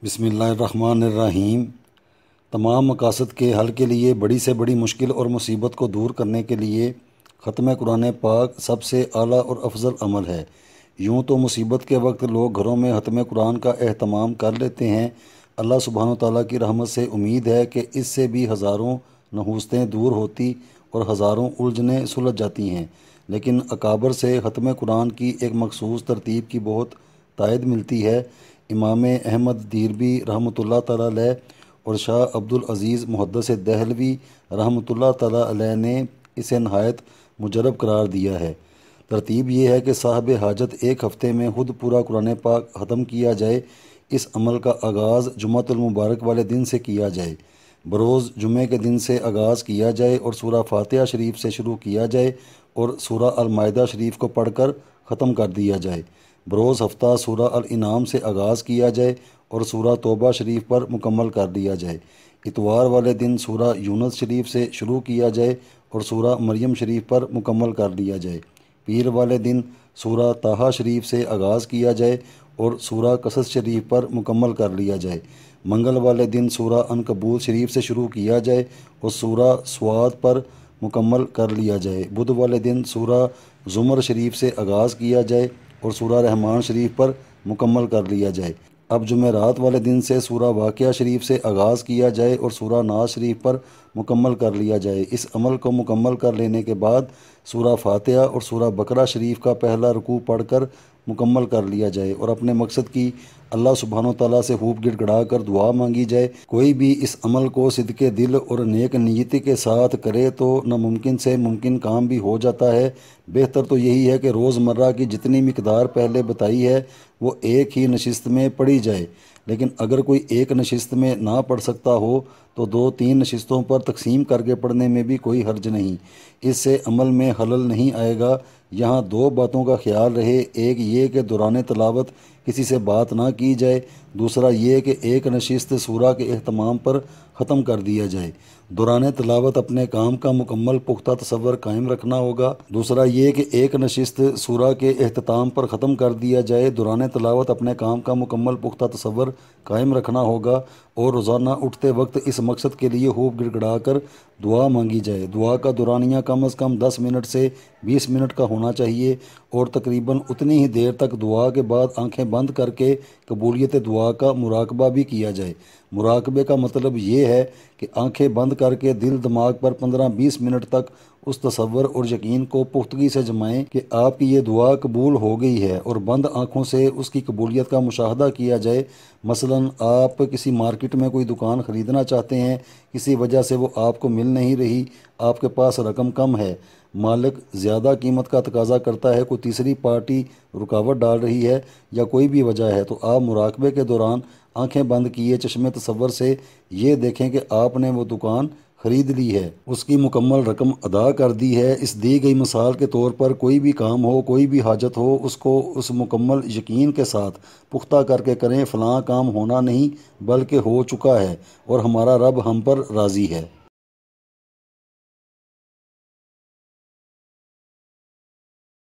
بسم اللہ الرحمن الرحیم۔ تمام مقاصد کے حل کے لیے بڑی سے بڑی مشکل اور مصیبت کو دور کرنے کے لیے ختم قرآن پاک سب سے اعلیٰ اور افضل عمل ہے۔ یوں تو مصیبت کے وقت لوگ گھروں میں ختم قرآن کا اہتمام کر لیتے ہیں۔ اللہ سبحانہ تعالیٰ کی رحمت سے امید ہے کہ اس سے بھی ہزاروں نحوستیں دور ہوتی اور ہزاروں الجھنیں سلجھ جاتی ہیں، لیکن اکابر سے ختم قرآن کی ایک مخصوص ترتیب کی بہت تائید ملتی ہے۔ امام احمد دیربی رحمۃ اللہ تعالیٰ علیہ اور شاہ عبدالعزیز محدث دہلوی رحمۃ اللہ تعالیٰ علیہ نے اسے نہایت مجرب قرار دیا ہے۔ ترتیب یہ ہے کہ صاحب حاجت ایک ہفتے میں خود پورا قرآن پاک ختم کیا جائے۔ اس عمل کا آغاز جمعۃ المبارک والے دن سے کیا جائے۔ بروز جمعے کے دن سے آغاز کیا جائے اور سورہ فاتحہ شریف سے شروع کیا جائے اور سورہ المائدہ شریف کو پڑھ کر ختم کر دیا جائے۔ بروز ہفتہ سورہ الانعام سے آغاز کیا جائے اور سورہ توبہ شریف پر مکمل کر دیا جائے۔ اتوار والے دن سورہ یونس شریف سے شروع کیا جائے اور سورہ مریم شریف پر مکمل کر لیا جائے۔ پیر والے دن سورہ طٰہٰ شریف سے آغاز کیا جائے اور سورہ قصص شریف پر مکمل کر لیا جائے۔ منگل والے دن سورہ عنکبوت شریف سے شروع کیا جائے اور سورہ صاد پر مکمل کر لیا جائے۔ بدھ والے دن سورہ زمر شریف سے آغاز کیا جائے اور سورہ رحمان شریف پر مکمل کر لیا جائے۔ اب جمعرات والے دن سے سورہ واقعہ شریف سے آغاز کیا جائے اور سورہ ناس شریف پر مکمل کر لیا جائے۔ اس عمل کو مکمل کر لینے کے بعد سورہ فاتحہ اور سورہ بقرہ شریف کا پہلا رکوع پڑھ کر مکمل کر لیا جائے اور اپنے مقصد کی اللہ سبحانہ تعالیٰ سے خوب گڑ گڑا کر دعا مانگی جائے۔ کوئی بھی اس عمل کو صدق دل اور نیک نیتی کے ساتھ کرے تو ناممکن سے ممکن کام بھی ہو جاتا ہے۔ بہتر تو یہی ہے کہ روزمرہ کی جتنی مقدار پہلے بتائی ہے وہ ایک ہی نشست میں پڑھی جائے، لیکن اگر کوئی ایک نشست میں نہ پڑھ سکتا ہو تو 2-3 نشستوں پر تقسیم کر کے پڑھنے میں بھی کوئی حرج نہیں۔ اس سے عمل میں خلل نہیں آئے گا۔ یہاں 2 باتوں کا خیال رہے، ایک یہ کہ دوران تلاوت کسی سے بات نہ کی جائے، دوسرا یہ کہ ایک نشست سورہ کے اہتمام پر ختم کر دیا جائے۔ دوران تلاوت اپنے کام کا مکمل پختہ تصور قائم رکھنا ہوگا۔ دوسرا یہ کہ ایک نشست سورہ کے اختتام پر ختم کر دیا جائے۔ دوران تلاوت اپنے کام کا مکمل پختہ تصور قائم رکھنا ہوگا اور روزانہ اٹھتے وقت اس مقصد کے لیے خوب گڑ گڑا کر دعا مانگی جائے۔ دعا کا دورانیہ کم از کم 10 منٹ سے 20 منٹ کا ہونا چاہیے اور تقریباً اتنی ہی دیر تک دعا کے بعد آنکھیں بند کر کے قبولیت دعا کا مراقبہ بھی کیا جائے۔ مراقبے کا مطلب یہ ہے کہ آنکھیں بند کر کے دل دماغ پر 15-20 منٹ تک اس تصور اور یقین کو پختگی سے جمائیں کہ آپ کی یہ دعا قبول ہو گئی ہے اور بند آنکھوں سے اس کی قبولیت کا مشاہدہ کیا جائے۔ مثلاً آپ کسی مارکیٹ میں کوئی دکان خریدنا چاہتے ہیں، کسی وجہ سے وہ آپ کو مل نہیں رہی، آپ کے پاس رقم کم ہے، مالک زیادہ قیمت کا تقاضا کرتا ہے، کوئی تیسری پارٹی رکاوٹ ڈال رہی ہے یا کوئی بھی وجہ ہے، تو آپ مراقبے کے دوران آنکھیں بند کیے چشم تصور سے یہ دیکھیں کہ آپ نے وہ دکان خرید لی ہے، اس کی مکمل رقم ادا کر دی ہے۔ اس دی گئی مثال کے طور پر کوئی بھی کام ہو، کوئی بھی حاجت ہو، اس کو اس مکمل یقین کے ساتھ پختہ کر کے کریں، فلاں کام ہونا نہیں بلکہ ہو چکا ہے اور ہمارا رب ہم پر راضی ہے۔